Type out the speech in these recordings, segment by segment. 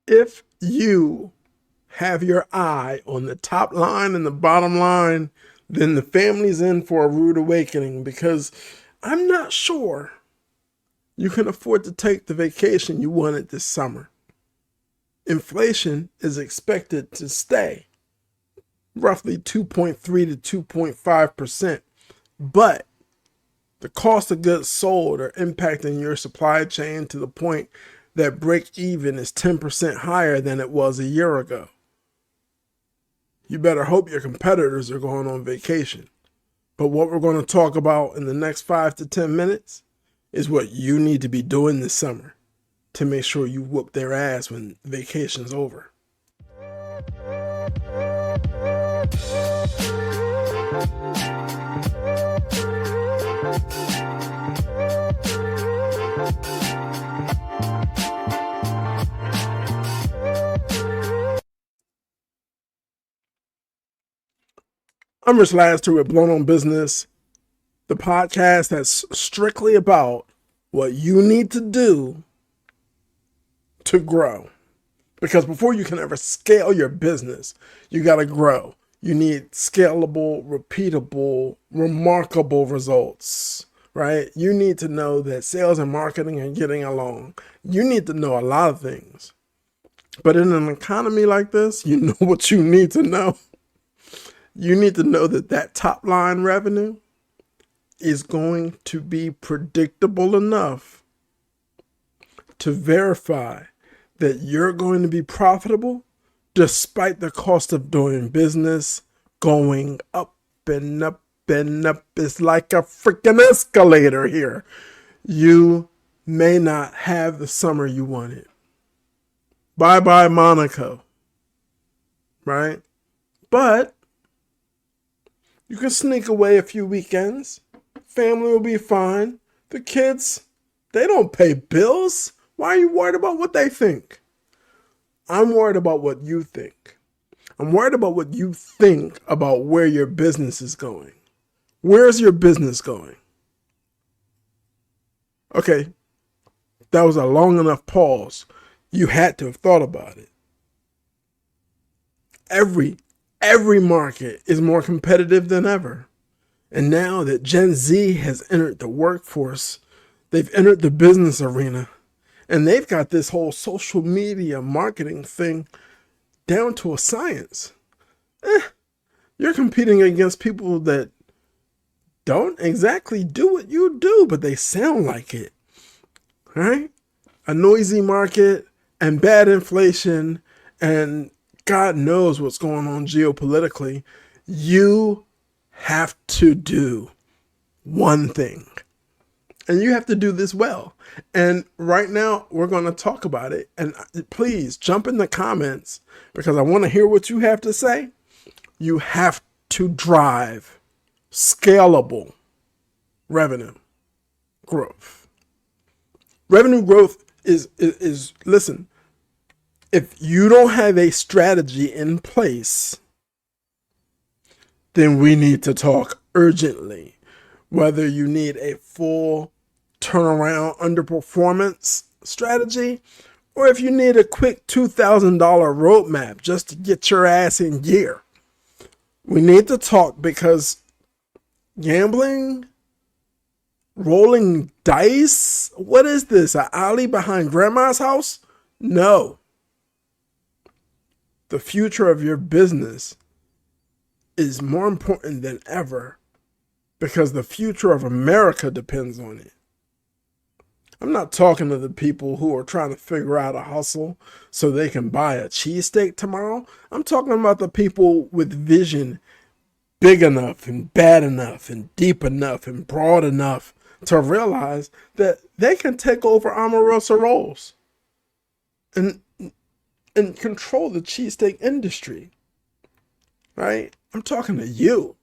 If you have your eye on the top line and the bottom line, then the family's in for a rude awakening, because I'm not sure you can afford to take the vacation you wanted this summer. Inflation is expected to stay roughly 2.3 to 2.5%, but the cost of goods sold are impacting your supply chain to the point that break even is 10% higher than it was a year ago. You better hope your competitors are going on vacation. But what we're going to talk about in the next 5 to 10 minutes is what you need to be doing this summer to make sure you whoop their ass when vacation's over. I'm Rich Laster with Blown on Business, the podcast that's strictly about what you need to do to grow. Because before you can ever scale your business, you got to grow. You need scalable, repeatable, remarkable results, right? You need to know that sales and marketing are getting along. You need to know a lot of things. But in an economy like this, you know what you need to know. You need to know that top line revenue is going to be predictable enough to verify that you're going to be profitable despite the cost of doing business going up and up and up. It's like a freaking escalator here. You may not have the summer you wanted. Bye-bye, Monaco. Right? But you can sneak away a few weekends. Family will be fine. The kids, they don't pay bills. Why are you worried about what they think? I'm worried about what you think. I'm worried about what you think about where your business is going. Where's your business going? Okay, that was a long enough pause. You had to have thought about it. Every market is more competitive than ever. And now that Gen Z has entered the workforce, they've entered the business arena, and they've got this whole social media marketing thing down to a science. You're competing against people that don't exactly do what you do, but they sound like it, right? A noisy market and bad inflation and God knows what's going on geopolitically. You have to do one thing. And you have to do this well. And right now, we're going to talk about it. And please jump in the comments because I want to hear what you have to say. You have to drive scalable revenue growth. Revenue growth is listen, if you don't have a strategy in place, then we need to talk urgently. Whether you need a full turnaround underperformance strategy, or if you need a quick $2,000 roadmap just to get your ass in gear. We need to talk because gambling, rolling dice, what is this, an alley behind grandma's house? No. The future of your business is more important than ever because the future of America depends on it. I'm not talking to the people who are trying to figure out a hustle so they can buy a cheesesteak tomorrow. I'm talking about the people with vision big enough and bad enough and deep enough and broad enough to realize that they can take over Omarosa Rolls and control the cheesesteak industry, right? I'm talking to you.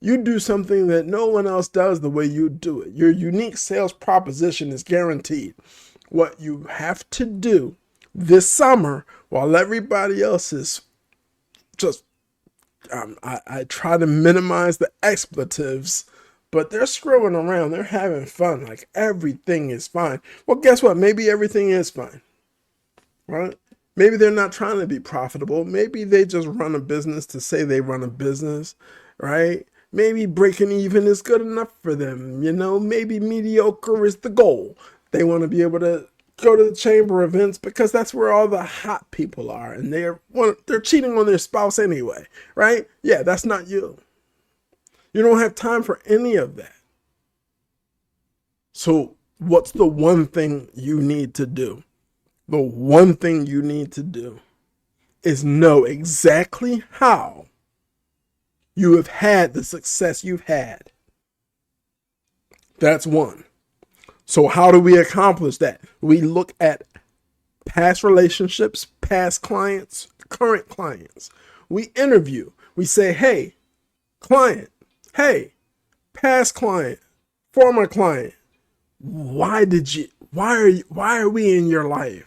You do something that no one else does the way you do it. Your unique sales proposition is guaranteed. What you have to do this summer, while everybody else is just, I try to minimize the expletives, but they're screwing around. They're having fun. Like everything is fine. Well, guess what? Maybe everything is fine, right? Maybe they're not trying to be profitable. Maybe they just run a business to say they run a business, right? Maybe breaking even is good enough for them. Maybe mediocre is the goal. They want to be able to go to the chamber events because that's where all the hot people are, and they're cheating on their spouse anyway, right? Yeah, that's not you. You don't have time for any of that. So what's the one thing you need to do? The one thing you need to do is know exactly how you have had the success you've had. That's one. So how do we accomplish that? We look at past relationships, past clients, current clients. We interview. We say, hey, client, hey, past client, former client, why are we in your life?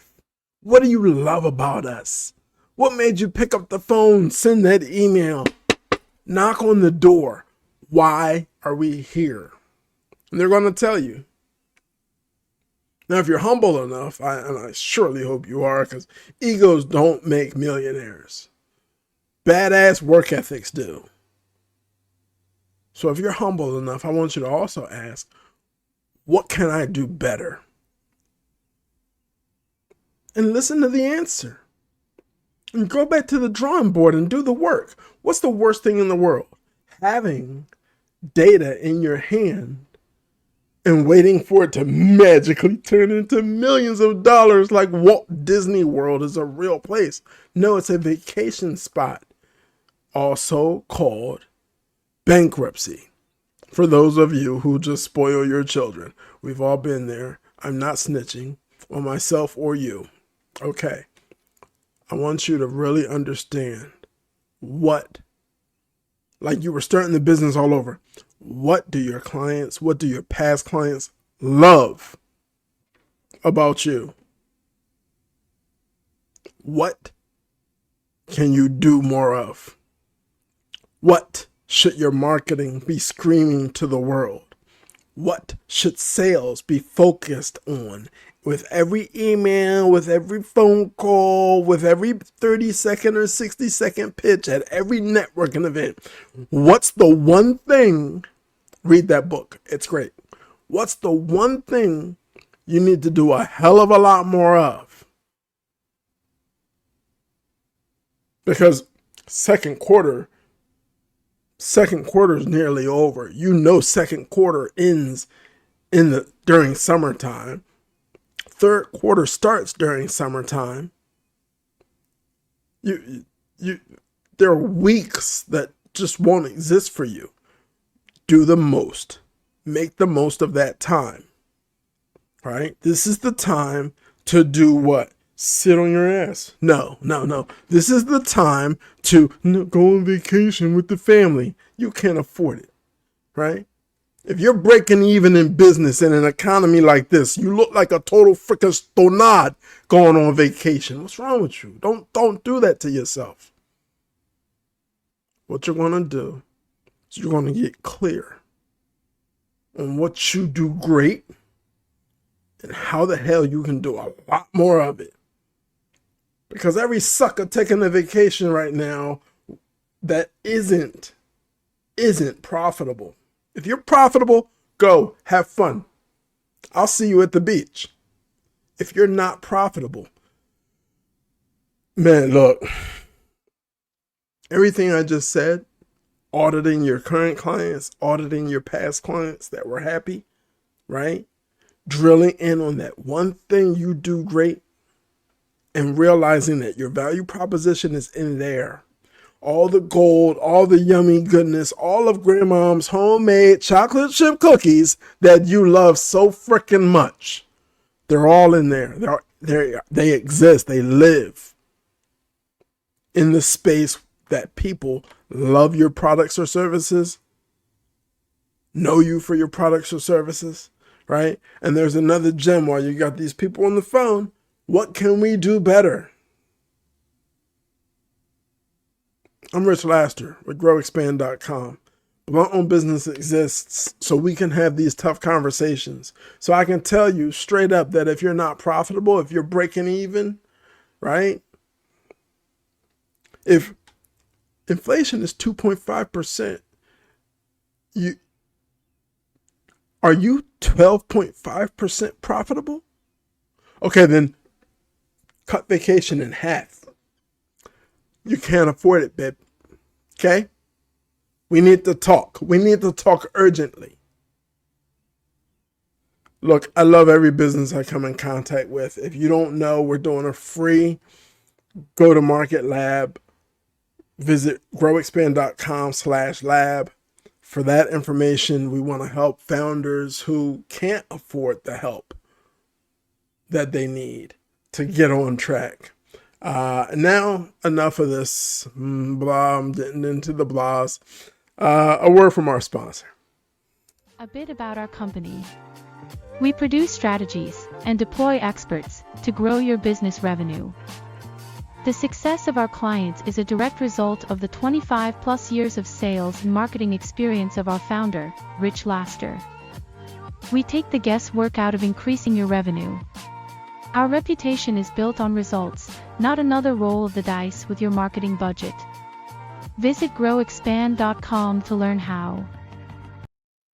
What do you love about us? What made you pick up the phone, send that email, knock on the door? Why are we here? And they're going to tell you. Now, if you're humble enough, and I surely hope you are, because egos don't make millionaires. Badass work ethics do. So if you're humble enough, I want you to also ask, what can I do better? And listen to the answer. And go back to the drawing board and do the work. What's the worst thing in the world? Having data in your hand and waiting for it to magically turn into millions of dollars like Walt Disney World is a real place. No, it's a vacation spot, also called bankruptcy. For those of you who just spoil your children, we've all been there. I'm not snitching on myself or you. Okay, I want you to really understand like you were starting the business all over. What do your past clients love about you? What can you do more of? What should your marketing be screaming to the world? What should sales be focused on? With every email, with every phone call, with every 30-second or 60-second pitch at every networking event. What's the one thing? Read that book. It's great. What's the one thing you need to do a hell of a lot more of? Because second quarter is nearly over. Second quarter ends during summertime. Third quarter starts during summertime. There are weeks that just won't exist for you. Do the most. Make the most of that time. Right? This is the time to do what? Sit on your ass. No. This is the time to go on vacation with the family. You can't afford it. Right? If you're breaking even in business in an economy like this, you look like a total freaking stonad going on vacation. What's wrong with you? Don't do that to yourself. What you're going to do is you're going to get clear on what you do great and how the hell you can do a lot more of it. Because every sucker taking a vacation right now that isn't profitable. If you're profitable, go have fun. I'll see you at the beach. If you're not profitable, man, look, everything I just said, auditing your current clients, auditing your past clients that were happy, right? Drilling in on that one thing you do great and realizing that your value proposition is in there. All the gold, all the yummy goodness, all of grandmom's homemade chocolate chip cookies that you love so freaking much. They're all in there. They exist. They live in the space that people love your products or services, know you for your products or services, right? And there's another gem while you got these people on the phone. What can we do better? I'm Rich Laster with growexpand.com. Blunt-owned business exists so we can have these tough conversations. So I can tell you straight up that if you're not profitable, if you're breaking even, right? If inflation is 2.5%, are you 12.5% profitable? Okay, then cut vacation in half. You can't afford it, babe. Okay? We need to talk. We need to talk urgently. Look, I love every business I come in contact with. If you don't know, we're doing a free go-to-market lab. Visit growexpand.com/lab. For that information, we want to help founders who can't afford the help that they need to get on track. Now, enough of this blah. I'm getting into the blahs. A word from our sponsor. A bit about our company. We produce strategies and deploy experts to grow your business revenue. The success of our clients is a direct result of the 25+ years of sales and marketing experience of our founder, Rich Laster. We take the guesswork out of increasing your revenue. Our reputation is built on results, not another roll of the dice with your marketing budget. Visit growexpand.com to learn how.